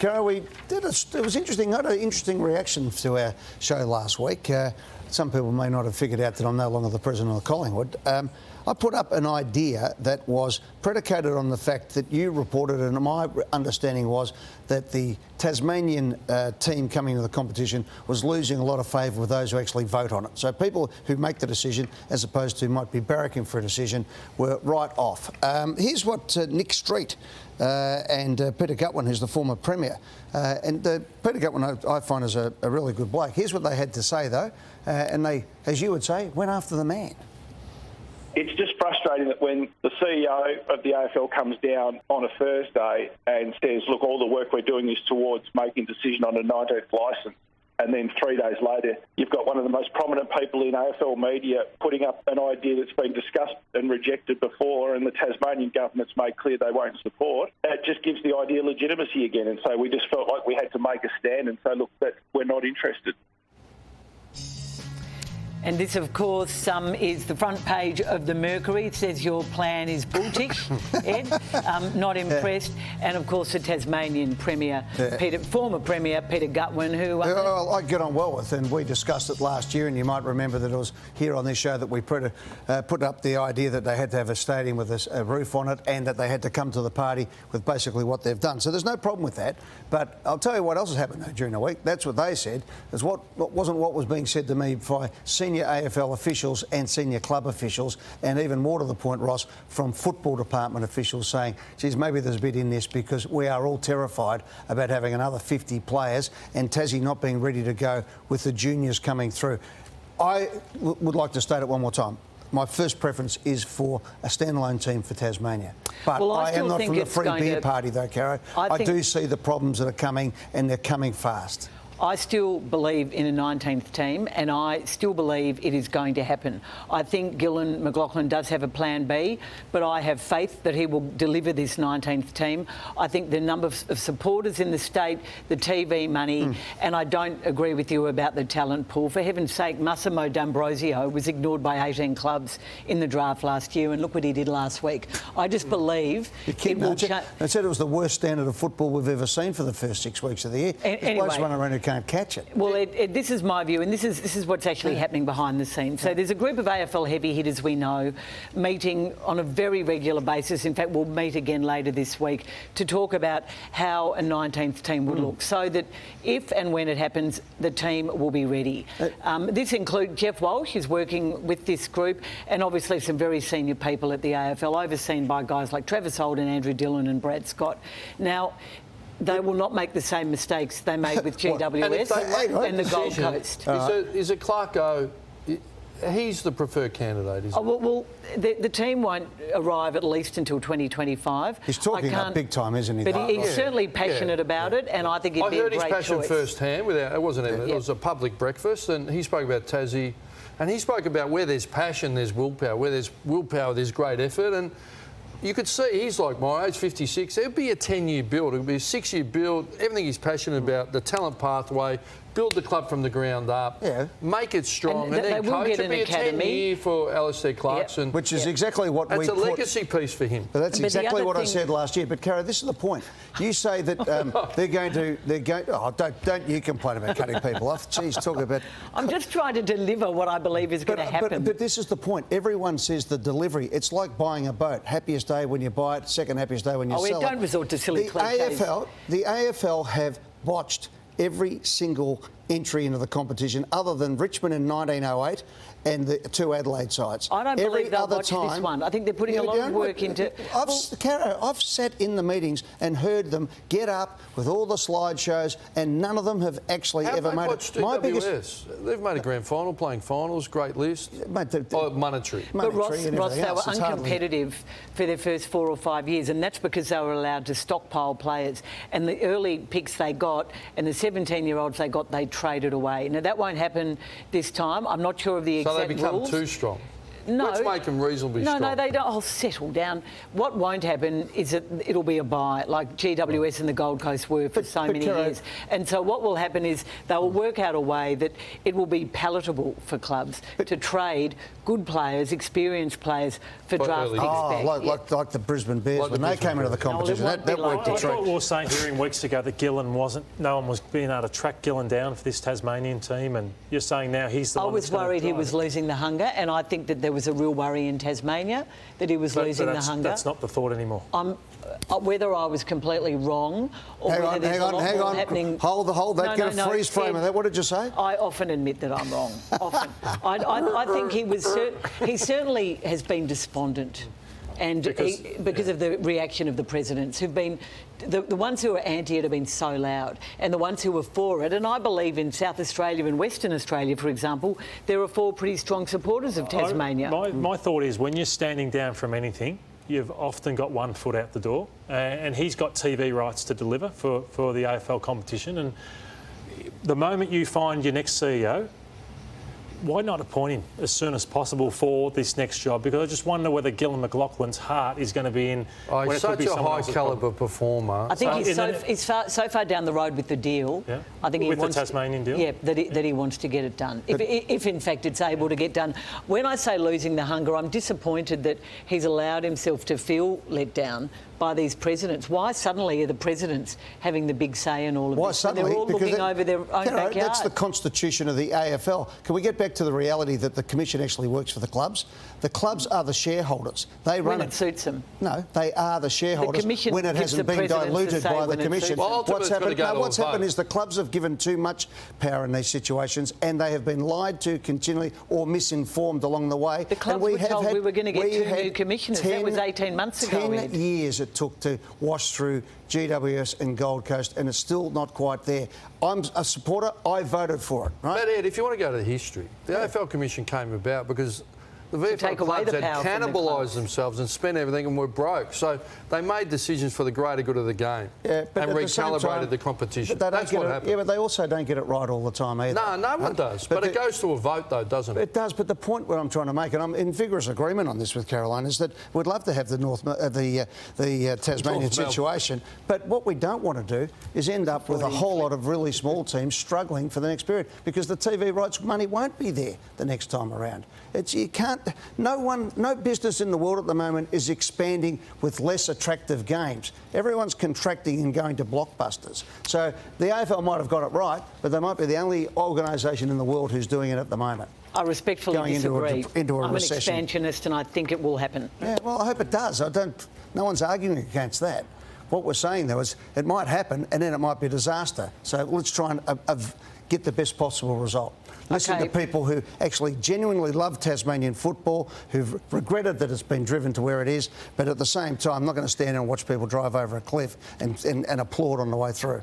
Cara, it was interesting. I had an interesting reaction to our show last week. Some people may not have figured out that I'm no longer the president of Collingwood. I put up an idea that was predicated on the fact that you reported, and my understanding was that the Tasmanian team coming into the competition was losing a lot of favour with those who actually vote on it. So people who make the decision, as opposed to might be barracking for a decision, were right off. Here's what Nick Street and Peter Gutwin, who's the former Premier, and Peter Gutwin I find is a really good bloke. Here's what they had to say, though, and they, as you would say, went after the man. It's just frustrating that when the CEO of the AFL comes down on a Thursday and says, look, all the work we're doing is towards making a decision on a 19th licence, and then 3 days later you've got one of the most prominent people in AFL media putting up an idea that's been discussed and rejected before, and the Tasmanian government's made clear they won't support. It just gives the idea legitimacy again, and so we just felt like we had to make a stand and say, look, that we're not interested. And this, of course, is the front page of the Mercury. It says your plan is bullshit, Ed. Not impressed. And, of course, the Tasmanian Premier, former Premier Peter Gutwin, who... I get on well with, and we discussed it last year, and you might remember that it was here on this show that we put up the idea that they had to have a stadium with a roof on it, and that they had to come to the party with basically what they've done. So there's no problem with that. But I'll tell you what else has happened during the week. That's what they said. It's wasn't what was being said to me by senior AFL officials and senior club officials, and even more to the point, Ross, from football department officials saying, geez, maybe there's a bit in this because we are all terrified about having another 50 players and Tassie not being ready to go with the juniors coming through. I would like to state it one more time. My first preference is for a standalone team for Tasmania. But I am not from the free beer party, though, Caro. I do see the problems that are coming, and they're coming fast. I still believe in a 19th team, and I still believe it is going to happen. I think Gillon McLachlan does have a plan B, but I have faith that he will deliver this 19th team. I think the number of supporters in the state, the TV money, and I don't agree with you about the talent pool. For heaven's sake, Massimo D'Ambrosio was ignored by 18 clubs in the draft last year, and look what he did last week. I just believe it will change. They said it was the worst standard of football we've ever seen for the first 6 weeks of the year. Anyway, can't catch it. Well, this is my view, and this is what's actually happening behind the scenes. So there's a group of AFL heavy hitters we know meeting on a very regular basis. In fact, we'll meet again later this week to talk about how a 19th team would look, so that if and when it happens, the team will be ready. This includes Jeff Walsh, who's working with this group, and obviously some very senior people at the AFL, overseen by guys like Travis Holden, Andrew Dillon and Brad Scott. Now, they will not make the same mistakes they made with GWS and the Gold Coast. Is it Clarko? He's the preferred candidate, isn't he? Well, the team won't arrive at least until 2025. He's talking about big time, isn't he? But he's certainly passionate about it, and I think it'd be a great choice. I heard his passion firsthand. It wasn't it was a public breakfast, and he spoke about Tassie, and he spoke about where there's passion, there's willpower. Where there's willpower, there's great effort, and you could see he's like my age, 56. It'd be a 10-year build. It'd be a 6-year build. Everything he's passionate about, the talent pathway, build the club from the ground up, make it strong, and then coach. It'd be a 10-year for Alistair Clarkson. Which is exactly what that's a legacy piece for him. But that's exactly what I said last year. But, Cara, this is the point. You say that don't you complain about cutting people off. Jeez, talk about... I'm just trying to deliver what I believe is going to happen. But this is the point. Everyone says the delivery. It's like buying a boat. Happiest day when you buy it, second happiest day when you sell it. Don't resort to silly cliches. The AFL have botched every single entry into the competition other than Richmond in 1908 and the 2 Adelaide sides. I don't believe they'll watch this one. I think they're putting a lot of work into... I've sat in the meetings and heard them get up with all the slideshows, and none of them have actually ever made it. They've made a grand final, playing finals, great list. Monetary. But Ross, they were uncompetitive for their first 4 or 5 years, and that's because they were allowed to stockpile players. And the early picks they got and the 17-year-olds they got, they traded away. Now, that won't happen this time. I'm not sure of the exact rules. So they become too strong? No. Let's make them reasonably strong. No, they don't. I'll settle down. What won't happen is that it'll be a buy, like GWS and the Gold Coast were for so many years. And so what will happen is they'll work out a way that it will be palatable for clubs to trade good players, experienced players for draft picks back. Like the Brisbane Bears when they came into the competition. That worked a I treat. thought we were saying hearing weeks ago that no one was being able to track Gillen down for this Tasmanian team, and you're saying now he's the one. I was worried he was losing the hunger, and I think that there was a real worry in Tasmania that he was losing the hunger. That's not the thought anymore. Whether I was completely wrong or whether there's a lot more happening. Hold that. Get a freeze frame of that. What did you say? I often admit that I'm wrong. Often. I think he certainly has been despondent. And because of the reaction of the presidents who've been, the ones who are anti it have been so loud, and the ones who are for it, and I believe in South Australia and Western Australia, for example, there are 4 pretty strong supporters of Tasmania. My thought is when you're standing down from anything, you've often got one foot out the door, and he's got TV rights to deliver for the AFL competition, and the moment you find your next CEO, why not appoint him as soon as possible for this next job? Because I just wonder whether Gillan McLaughlin's heart is going to be in. He's such a high calibre performer. I think he's so far down the road with the deal. Yeah. I think he with wants the Tasmanian deal. Yeah, that he wants to get it done. If in fact it's able to get done. When I say losing the hunger, I'm disappointed that he's allowed himself to feel let down by these presidents. Why suddenly are the presidents having the big say in all of this? Suddenly? They're all looking over their own backyard. That's the constitution of the AFL. Can we get back to the reality that the commission actually works for the clubs? The clubs are the shareholders. They run when it suits them. No, they are the shareholders. The commission when it hasn't been diluted by the commission. What's happened is the clubs have given too much power in these situations, and they have been lied to continually or misinformed along the way. The clubs were told we were going to get 2 new commissioners. That was 18 months ago. 10 years it took to wash through GWS and Gold Coast, and it's still not quite there. I'm a supporter. I voted for it. Right? But Ed, if you want to go to the history, the AFL Commission came about because the VFL clubs had cannibalised themselves and spent everything and were broke. So they made decisions for the greater good of the game and recalibrated the competition. That's what happened. Yeah, but they also don't get it right all the time either. No one does. But it goes to a vote, though, doesn't it? It does. But the point where I'm trying to make, and I'm in vigorous agreement on this with Caroline, is that we'd love to have the Tasmanian situation. But what we don't want to do is end up with a whole lot of really small teams struggling for the next period, because the TV rights money won't be there the next time around. You can't. No business in the world at the moment is expanding with less attractive games. Everyone's contracting and going to blockbusters. So the AFL might have got it right, but they might be the only organisation in the world who's doing it at the moment. I respectfully disagree. Into a I'm recession. an expansionist, and I think it will happen. Yeah, well, I hope it does. No one's arguing against that. What we're saying, though, is it might happen and then it might be a disaster. So let's try and get the best possible result. Listen to people who actually genuinely love Tasmanian football, who've regretted that it's been driven to where it is, but at the same time, I'm not going to stand and watch people drive over a cliff and applaud on the way through.